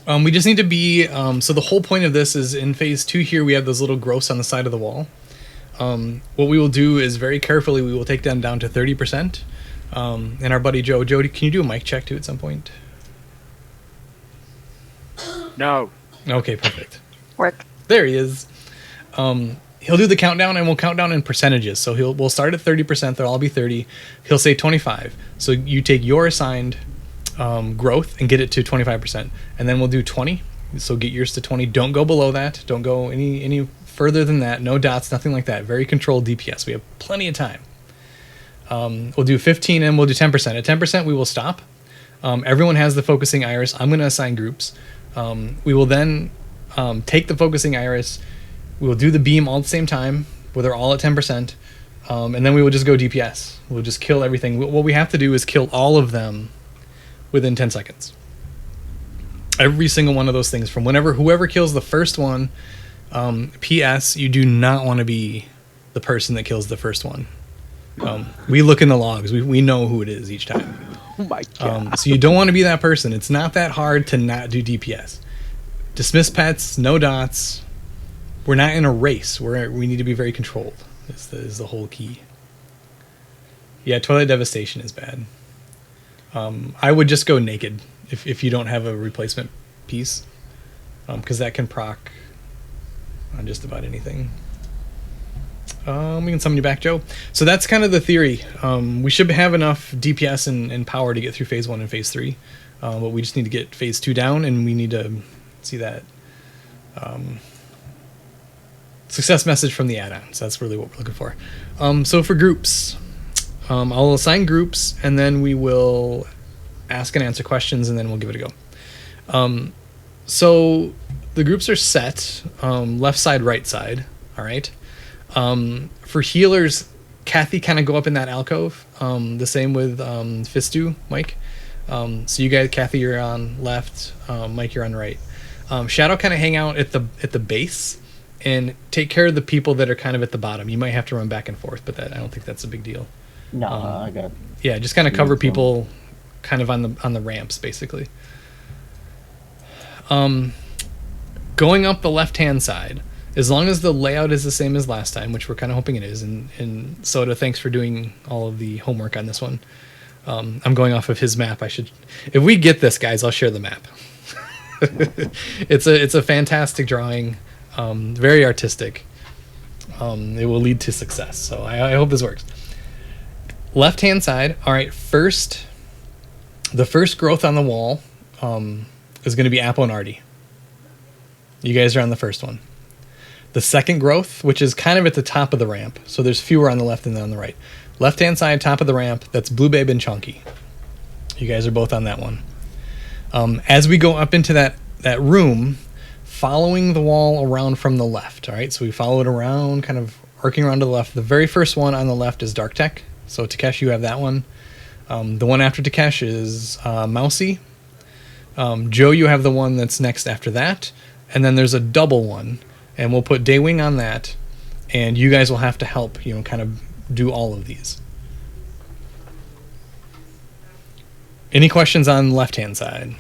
We just need to be. So the whole point of this is in phase 2 here, we have those little growths on the side of the wall. What we will do is very carefully, we will take them down to 30%. And our buddy Joe, can you do a mic check too at some point? No. Okay, perfect. Work. There he is. He'll do the countdown, and we'll count down in percentages. So we'll start at 30%. They'll all be 30. He'll say 25. So you take your assigned growth and get it to 25%, and then we'll do 20. So get yours to 20. Don't go below that. Don't go any further than that. No dots, nothing like that. Very controlled DPS. We have plenty of time. We'll do 15, and we'll do 10%. At 10%, we will stop. Everyone has the focusing iris. I'm going to assign groups. We will then take the focusing iris. We will do the beam all at the same time, where they're all at 10%, and then we will just go DPS. We'll just kill everything. What we have to do is kill all of them within 10 seconds. Every single one of those things, from whoever kills the first one. P.S. You do not want to be the person that kills the first one. We look in the logs. We know who it is each time. Oh my god. So you don't want to be that person. It's not that hard to not do DPS. Dismiss pets, no dots. We're not in a race. We need to be very controlled. Is the whole key. Yeah, Toilet Devastation is bad. I would just go naked if you don't have a replacement piece, because that can proc on just about anything. We can summon you back, Joe. So that's kind of the theory. We should have enough DPS and power to get through phase 1 and phase 3, but we just need to get phase 2 down, and we need to see that success message from the add-on. So that's really what we're looking for. So for groups, I'll assign groups, and then we will ask and answer questions, and then we'll give it a go. So the groups are set, left side, right side. All right. For healers, Kathy kind of go up in that alcove. The same with Fistu, Mike. So you guys, Kathy, you're on left. Mike, you're on right. Shadow kind of hang out at the base and take care of the people that are kind of at the bottom. You might have to run back and forth, but I don't think that's a big deal. No, I got. Yeah, just kind of cover people, kind of on the ramps, basically. Going up the left-hand side, as long as the layout is the same as last time, which we're kind of hoping it is, and Soda, thanks for doing all of the homework on this one. I'm going off of his map. If we get this, guys, I'll share the map. It's a fantastic drawing, very artistic. It will lead to success. So I hope this works. Left-hand side. All right, the first growth on the wall is going to be Apple and Artie. You guys are on the first one. The second growth, which is kind of at the top of the ramp, so there's fewer on the left than on the right. Left-hand side, top of the ramp, that's Blue Babe and Chunky. You guys are both on that one. As we go up into that room, following the wall around from the left, all right? So we follow it around, kind of arcing around to the left. The very first one on the left is Dark Tech. So Takesh, you have that one. The one after Takesh is Mousy. Joe, you have the one that's next after that. And then there's a double one. And we'll put Daywing on that. And you guys will have to help, kind of do all of these. Any questions on the left-hand side?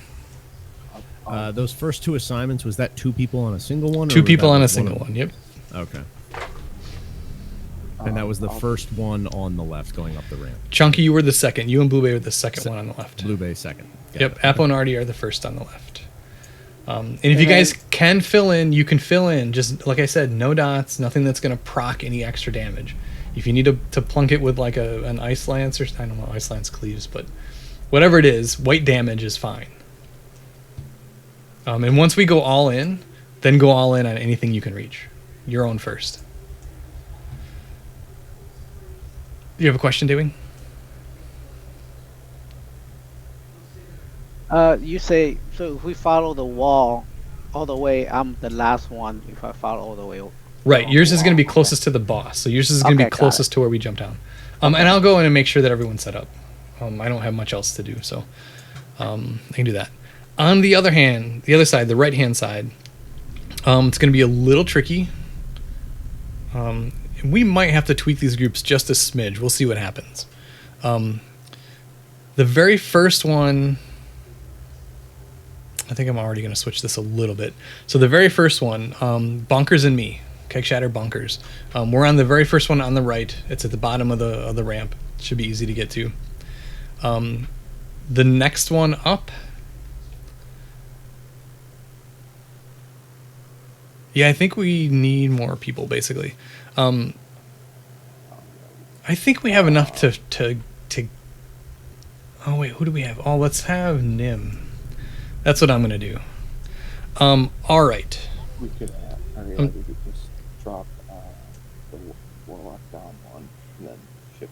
Those first two assignments, was that 2 people on a single one? Two people on a single one, yep. Okay. And that was the first one on the left going up the ramp. Chunky, you were the second. You and Blue Bay were the second one on the left. Blue Bay second. Yep, Apple and Artie are the first on the left. And if you guys can fill in, you can fill in. Just like I said, no dots, nothing that's going to proc any extra damage. If you need to plunk it with like an Ice Lance, or I don't know, Ice Lance cleaves, but whatever it is, white damage is fine. And once we go all in, then go all in on anything you can reach. Your own first. Do you have a question, Daywing? You say, so if we follow the wall all the way, I'm the last one if I follow all the way. Right, yours is going to be closest to the boss, so yours is going to be closest to where we jump down. And I'll go in and make sure that everyone's set up. I don't have much else to do, so I can do that. On the other hand, the other side, the right-hand side, it's going to be a little tricky. We might have to tweak these groups just a smidge. We'll see what happens. The very first one, I think I'm already going to switch this a little bit. So the very first one, Bonkers and me, Keg Shatter Bonkers. We're on the very first one on the right. It's at the bottom of the ramp. It should be easy to get to. The next one up. Yeah, I think we need more people, basically. I think we have enough to. Oh wait, who do we have? Oh, let's have Nim. That's what I'm gonna do. All right. We could we could just drop the Warlock down one and then ship.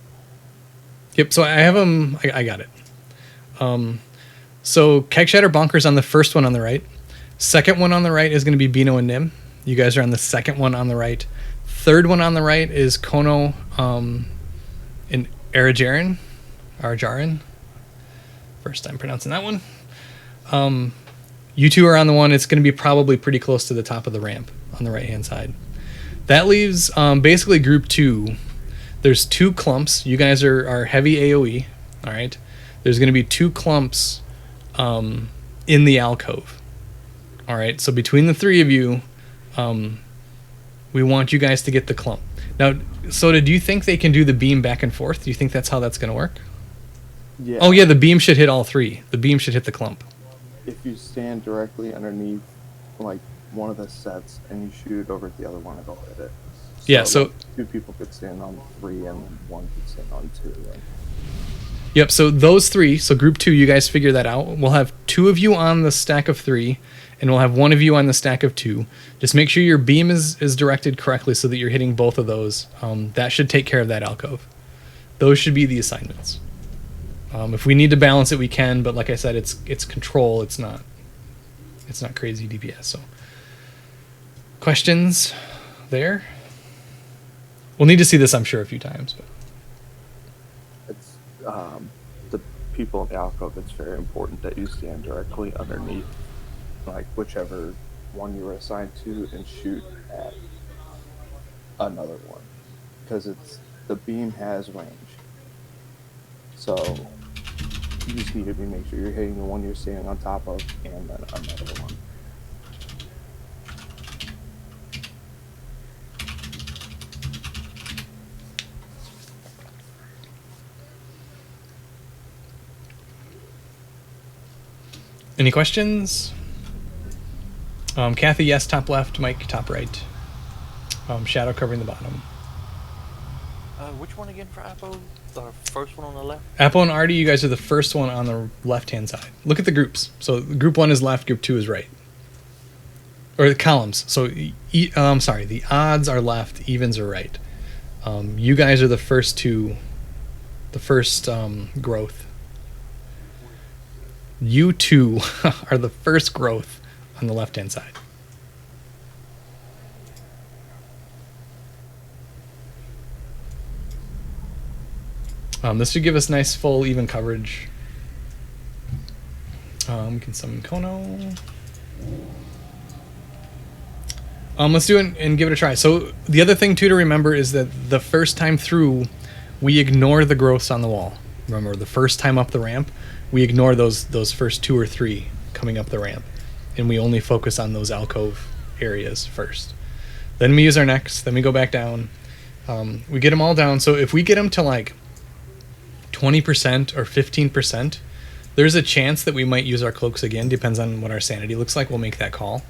Yep. So I have them. I got it. So Keg Shatter Bonkers on the first one on the right. Second one on the right is going to be Bino and Nim. You guys are on the second one on the right. Third one on the right is Kono and Arajarin. First time pronouncing that one. You two are on the one. It's going to be probably pretty close to the top of the ramp on the right-hand side. That leaves basically group 2. There's 2 clumps. You guys are heavy AoE. All right. There's going to be 2 clumps in the alcove. All right. So between the 3 of you, we want you guys to get the clump. Now, Soda, do you think they can do the beam back and forth? Do you think that's how that's going to work? Yeah. Oh, yeah, the beam should hit all 3. The beam should hit the clump. If you stand directly underneath, like, one of the sets and you shoot it over at the other one, it'll hit it. Yeah, so... like, 2 people could stand on 3 and 1 could stand on 2. And... Yep, so those 3, so group 2, you guys figure that out. We'll have 2 of you on the stack of 3, and we'll have 1 of you on the stack of 2. Just make sure your beam is directed correctly so that you're hitting both of those. That should take care of that alcove. Those should be the assignments. If we need to balance it, we can, but like I said, it's control. It's not crazy DPS. So, questions there? We'll need to see this, I'm sure, a few times. But. It's the people in the alcove. It's very important that you stand directly underneath, like whichever one you were assigned to, and shoot at another one, because the beam has range. So you just need to make sure you're hitting the one you're standing on top of, and then another one. Any questions? Kathy, yes, top left. Mike, top right. Shadow covering the bottom. Which one again for Apple? The first one on the left? Apple and Artie, you guys are the first one on the left-hand side. Look at the groups. So group 1 is left, group 2 is right. Or the columns. So, I'm sorry, the odds are left, evens are right. You guys are the first 2, the first growth. You 2 are the first growth on the left-hand side. This should give us nice, full, even coverage. We can summon Kono. Let's do it and give it a try. So the other thing, too, to remember is that the first time through, we ignore the growths on the wall. Remember, the first time up the ramp, we ignore those first 2 or 3 coming up the ramp. And we only focus on those alcove areas first. Then we use our necks. Then we go back down. We get them all down. So if we get them to like 20% or 15%, there's a chance that we might use our cloaks again. Depends on what our sanity looks like. We'll make that call.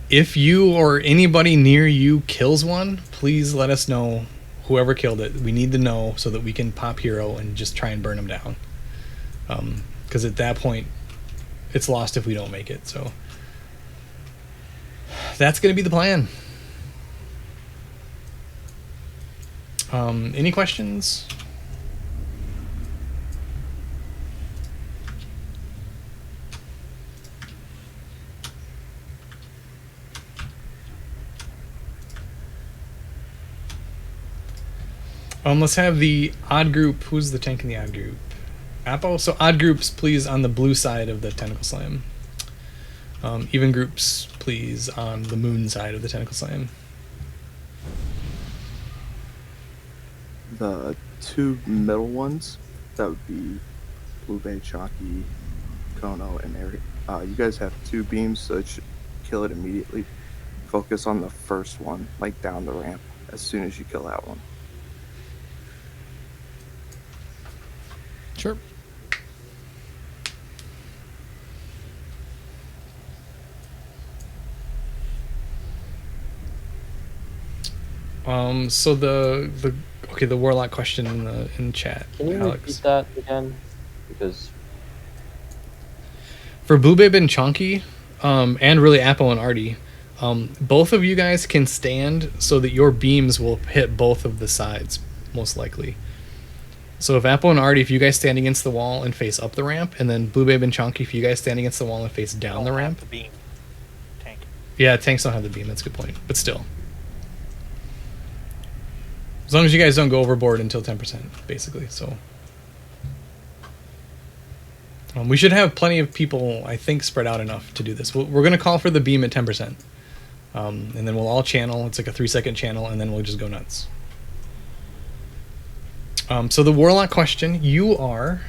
If you or anybody near you kills one, please let us know. Whoever killed it, we need to know so that we can pop hero and just try and burn them down. Because at that point, it's lost if we don't make it. So that's going to be the plan. Any questions? Let's have the odd group. Who's the tank in the odd group? Apple. So odd groups, please, on the blue side of the tentacle slam. Even groups, please, on the moon side of the tentacle slam. The 2 middle ones, that would be Blue Bay, Chalky, Kono and Eric. You guys have 2 beams, so it should kill it immediately. Focus on the first one, like down the ramp, as soon as you kill that one. Sure. So the warlock question in chat. Can you Alex. repeat that again? Because For Blue Babe and Chonky, and really Appo and Artie, both of you guys can stand so that your beams will hit both of the sides, most likely. So if Appo and Artie, if you guys stand against the wall and face up the ramp, and then Blue Babe and Chonky, if you guys stand against the wall and face down the ramp. The beam. Tank. Yeah, tanks don't have the beam, that's a good point. But still. As long as you guys don't go overboard until 10%, basically, so. We should have plenty of people, I think, spread out enough to do this. We're going to call for the beam at 10%. And then we'll all channel. It's like a 3-second channel, and then we'll just go nuts. So the warlock question, you are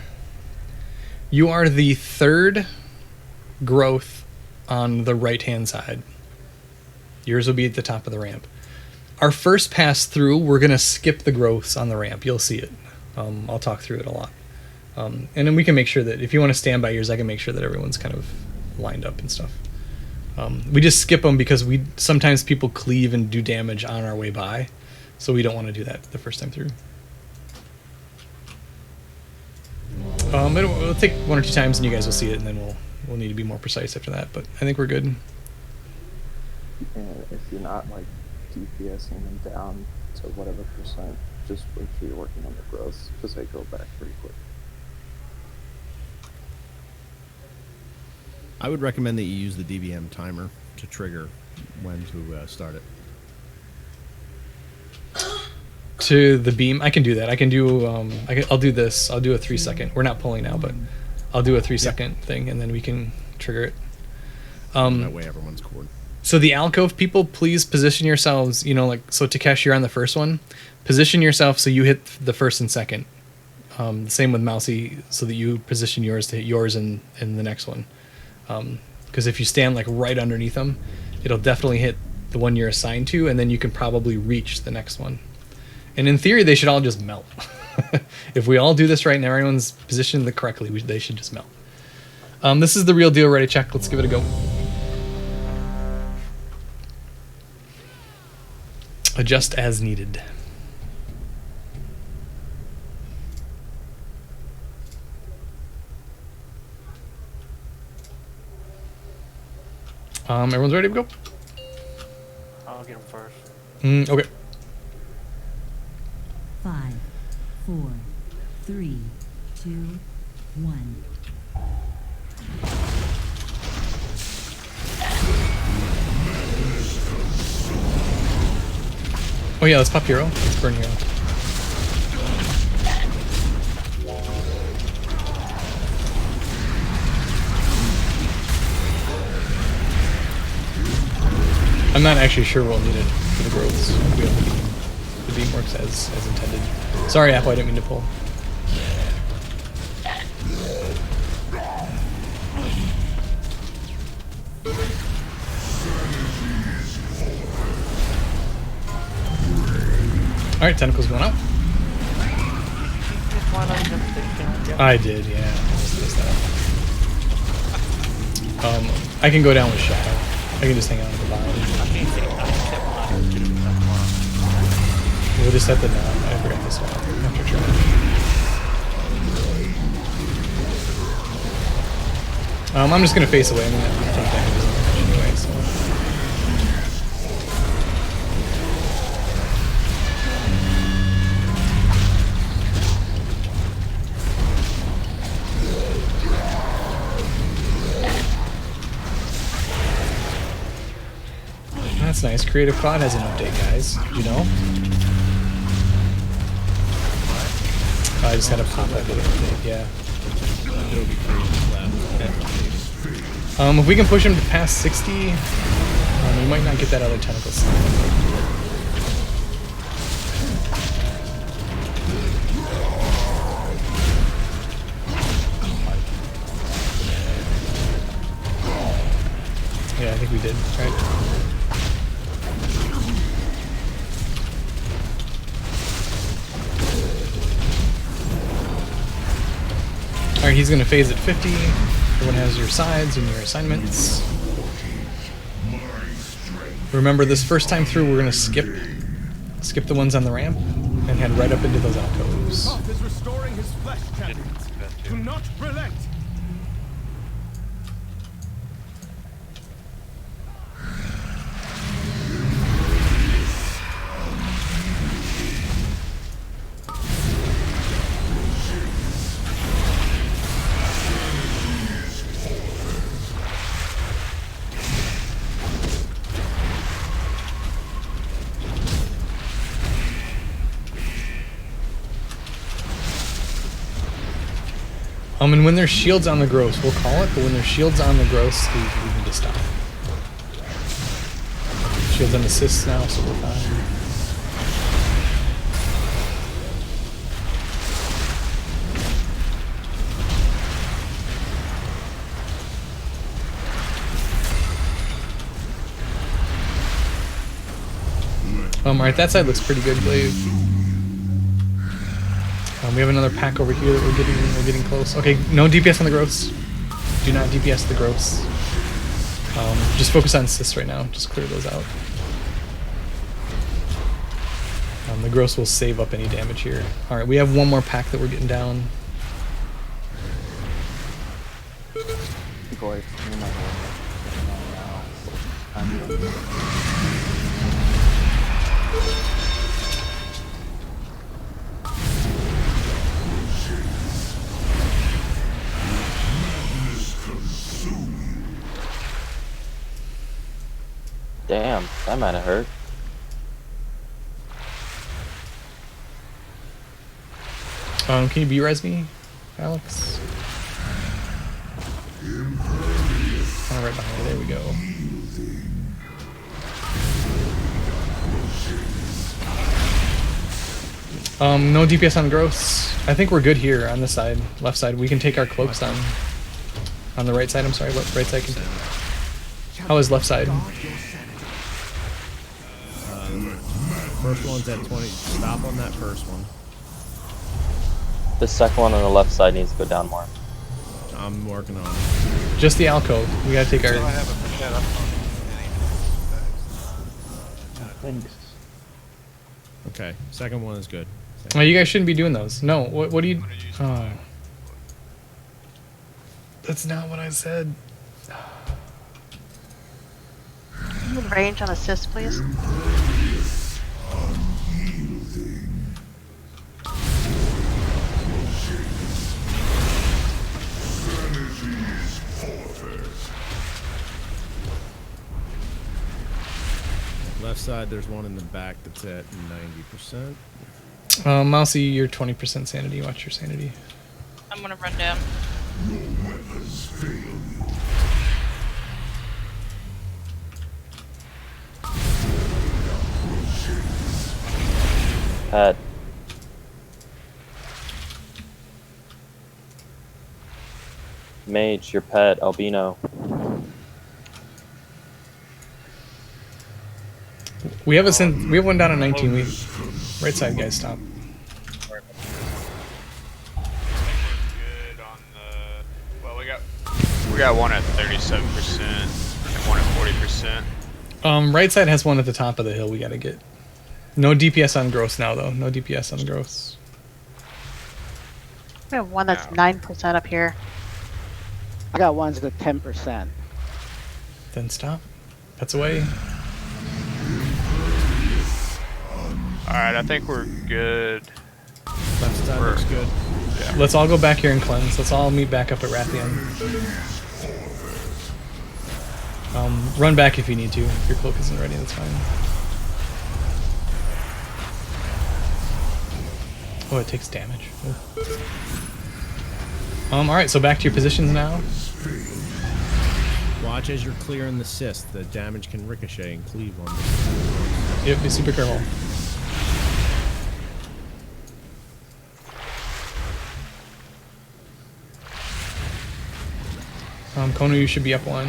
the 3rd growth on the right-hand side. Yours will be at the top of the ramp. Our first pass through, we're going to skip the growths on the ramp. You'll see it. I'll talk through it a lot. And then we can make sure that if you want to stand by yours, I can make sure that everyone's kind of lined up and stuff. We just skip them because sometimes people cleave and do damage on our way by. So we don't want to do that the first time through. It'll take 1 or 2 times and you guys will see it, and then we'll need to be more precise after that. But I think we're good. And if you're not like DPSing them down to whatever percent, just wait till you're working on the growths, because they go back pretty quick. I would recommend that you use the DBM timer to trigger when to start it. To the beam, I can do that. I can do. I'll do this. I'll do a 3-second. We're not pulling now, but I'll do a 3-second thing, and then we can trigger it. That way, everyone's cord. So the alcove people, please position yourselves. So Takesh, you're on the first one. Position yourself so you hit the first and second. Same with Mousy, so that you position yours to hit yours in the next one. Because if you stand like right underneath them, it'll definitely hit the one you're assigned to, and then you can probably reach the next one. And in theory, they should all just melt. If we all do this right and everyone's positioned correctly, they should just melt. This is the real deal. Ready, check. Let's give it a go. Adjust as needed. Everyone's ready to go? I'll get them first. Okay. 5, 4, 3, 2, 1. Oh yeah, let's pop hero. Let's burn hero. I'm not actually sure we'll need it for the growths. The beam works as intended. Sorry, Apple, I didn't mean to pull. Alright, tentacles going out. I did, yeah. I just missed that. I can go down with Shadow. I can just hang out at the bottom. We'll just set the knob. I forgot this one after trying. I'm just gonna face away. I'm gonna take damage anyway, so. That's nice. Creative Cloud has an update, guys. Did you know? I just had a pop that video update, yeah. It'll be free. If we can push him to past 60, we might not get that other tentacle slime. Yeah, I think we did. Right. All right, he's gonna phase at 50. Everyone has your sides and your assignments. Remember, this first time through, we're gonna skip the ones on the ramp and head right up into those alcoves. God is restoring his flesh, champions. Do not relent. And when there's shields on the gross, we'll call it, but when there's shields on the gross, we need to stop. Shields and assists now, so we're fine. Alright, that side looks pretty good, Glaive. We have another pack over here that we're getting close. Okay, no DPS on the gross. Do not DPS the gross. Just focus on assists right now. Just clear those out. The gross will save up any damage here. Alright, we have one more pack that we're getting down. Go ahead, you might want to- Damn, that might have hurt. Can you B-res me, Alex? Kind of right behind you. There we go. No DPS on gross. I think we're good here on this side, left side. We can take our cloaks on the right side. I'm sorry, right side can. How is left side? First one's at 20. Stop on that first one. The second one on the left side needs to go down more. I'm working on it. Just the alcove. We gotta take our. Thanks. Okay, second one is good. Oh, you guys shouldn't be doing those. No. What do you? Oh. That's not what I said. Range on assist, please. Left side, there's one in the back that's at 90%. Mousy, you're 20% sanity. Watch your sanity. I'm gonna run down. Pet. Mage, your pet, albino. We have we have one down at 19. Right side guys, stop. We got one at 37% and one at 40%. Right side has one at the top of the hill we gotta get. No DPS on gross now though. No DPS on gross. We have one that's 9% up here. I got ones at 10%. Then stop. That's away. Alright, I think we're good. Left side looks good. Yeah. Let's all go back here and cleanse. Let's all meet back up at Rathian. Run back if you need to. If your cloak isn't ready, that's fine. Oh, it takes damage. Alright, so back to your positions now. Watch as you're clearing the cyst. The damage can ricochet and cleave on them. Yep, be super careful. Kono, you should be up one.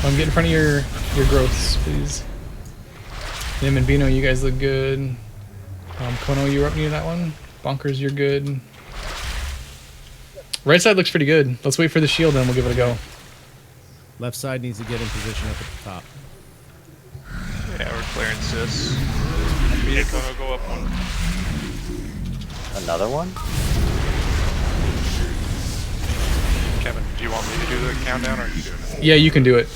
Get in front of your growths, please. Nim and Bino, you guys look good. Kono, you're up near that one. Bonkers, you're good. Right side looks pretty good. Let's wait for the shield and we'll give it a go. Left side needs to get in position up at the top. Yeah, we're clearing sis. Me and Kono go up one. Another one? Kevin, do you want me to do the countdown or are you doing it? Yeah, you can do it.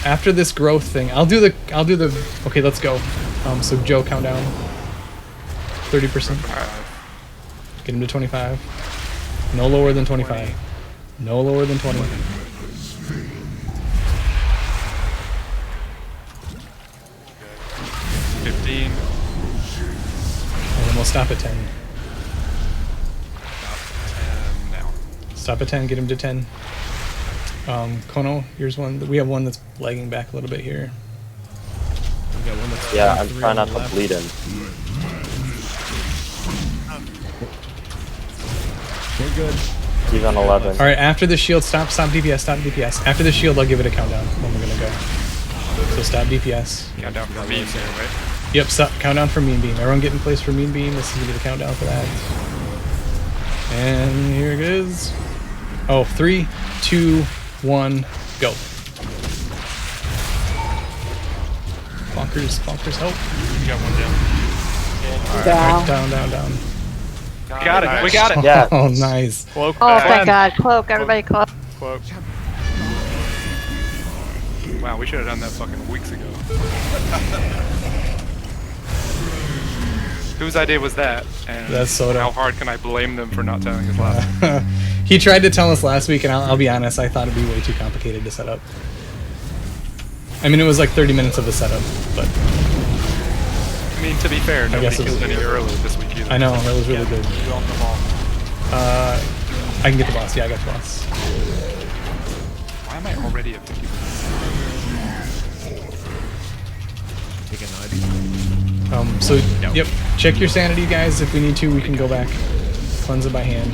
After this growth thing, I'll do the. Okay, let's go. So Joe, count down. 30%. Get him to 25. No lower than 25. 20. No lower than 20. 15. And then we'll stop at 10. Now. Stop at 10. Get him to 10. Kono, here's one. We have one that's lagging back a little bit here. We got one that's Yeah, I'm 3 trying on not the to left. bleed him. We're good. He's on 11. All right, after the shield, stop DPS. After the shield, I'll give it a countdown when we're gonna go. So stop DPS. Countdown for me here, right? Yep, stop. Countdown for Mean Beam. Everyone get in place for Mean Beam. This is gonna be the countdown for that. And here it is. Oh, 3, 2, 1, go. Bonkers, help. We got one down. Down. We got it. We got it. Yeah. Oh, nice. Cloak Oh, back. thank God. Cloak, everybody cloak. Cloak. Wow, we should have done that fucking weeks ago. Whose idea was that? And That's Soda. how hard can I blame them for not telling us last? He tried to tell us last week, and I'll be honest, I thought it'd be way too complicated to set up. I mean, it was like 30 minutes of a setup, but I mean, to be fair, nobody guess it was- killed any early this week either. I know, that was really good. You own the ball. I can get the boss. Yeah, I got the boss. Why am I already at 50%? Take a 90. So, yep, check your sanity, guys. If we need to, we can go back. Cleanse it by hand.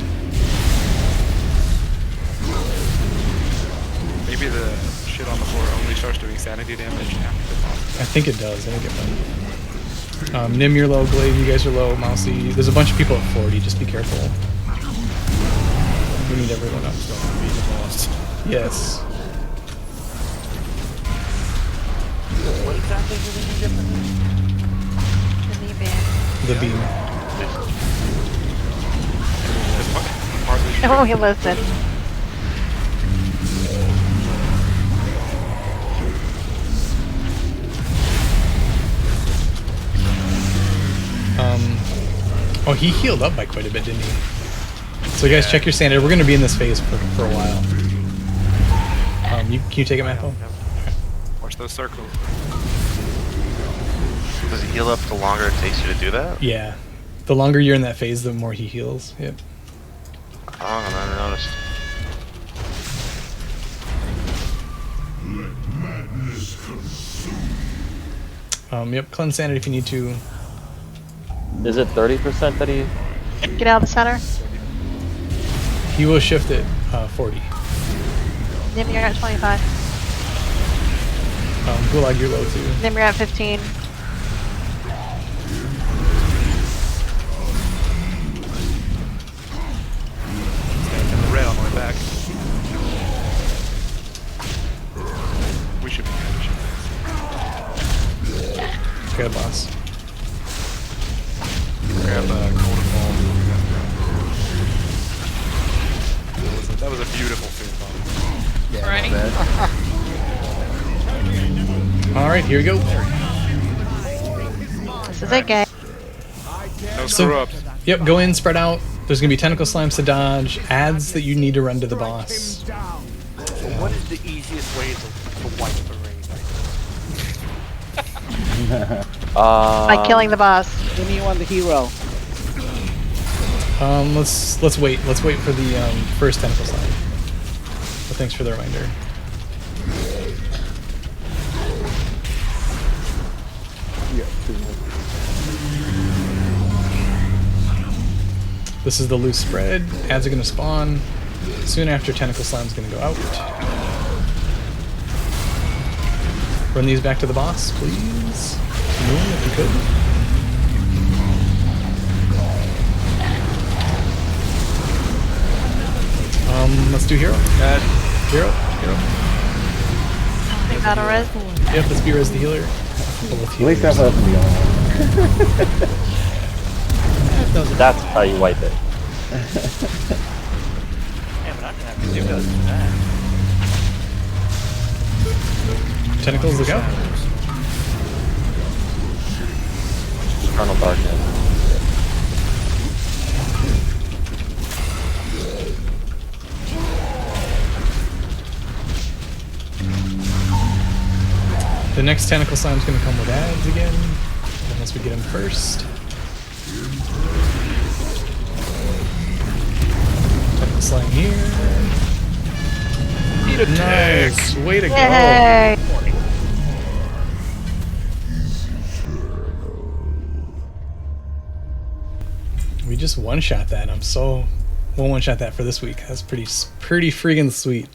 Maybe the shit on the floor only starts doing sanity damage after the boss. I think it does. I think it might. Nim, you're low. Glaive, you guys are low. Mousy. There's a bunch of people at 40. Just be careful. We need everyone up. So beat the boss. Yes. What exactly do they need differently? The knee band. The beam. Oh, he listened. Oh, he healed up by quite a bit, didn't he? So you guys check your sanity. We're going to be in this phase for a while. Can you take it, Mappo? Watch those circles. Does he heal up the longer it takes you to do that? Yeah. The longer you're in that phase, the more he heals. Yep. Oh, I never noticed. Yep, cleanse sanity if you need to. Is it 30% that he... Get out of the center. He will shift it 40. Nim, you're at 25. Gulag, you're low too. Nim, you're at 15. And the red on the way back. We should be good. We should be good. Good boss. Grab Golden Ball. That was a beautiful field bomb. Right. Alright, here we go. This is a game. No screw ups. Yep, go in, spread out. There's going to be tentacle slimes to dodge, adds that you need to run to the boss. So what is the easiest way to wipe the raid? By killing the boss. Give me one, the hero. Let's wait. Let's wait for the first tentacle slime. But thanks for the reminder. Yeah, 2 more. This is the loose spread. Ads are going to spawn. Soon after, tentacle slime's going to go out. Run these back to the boss, please. Moon, if you could. Let's do hero. Hero. Think that'll res. Yep, let's be res the healer. At least that's up in the That's how you wipe it. Yeah, but I didn't have to do that. Tentacles, look out. Eternal darkness. The next tentacle slime's gonna come with ads again, unless we get him first. Tentacle slime here. Nice, way to go. Yay! We just one-shot that. We'll one-shot that for this week. That's pretty friggin' sweet.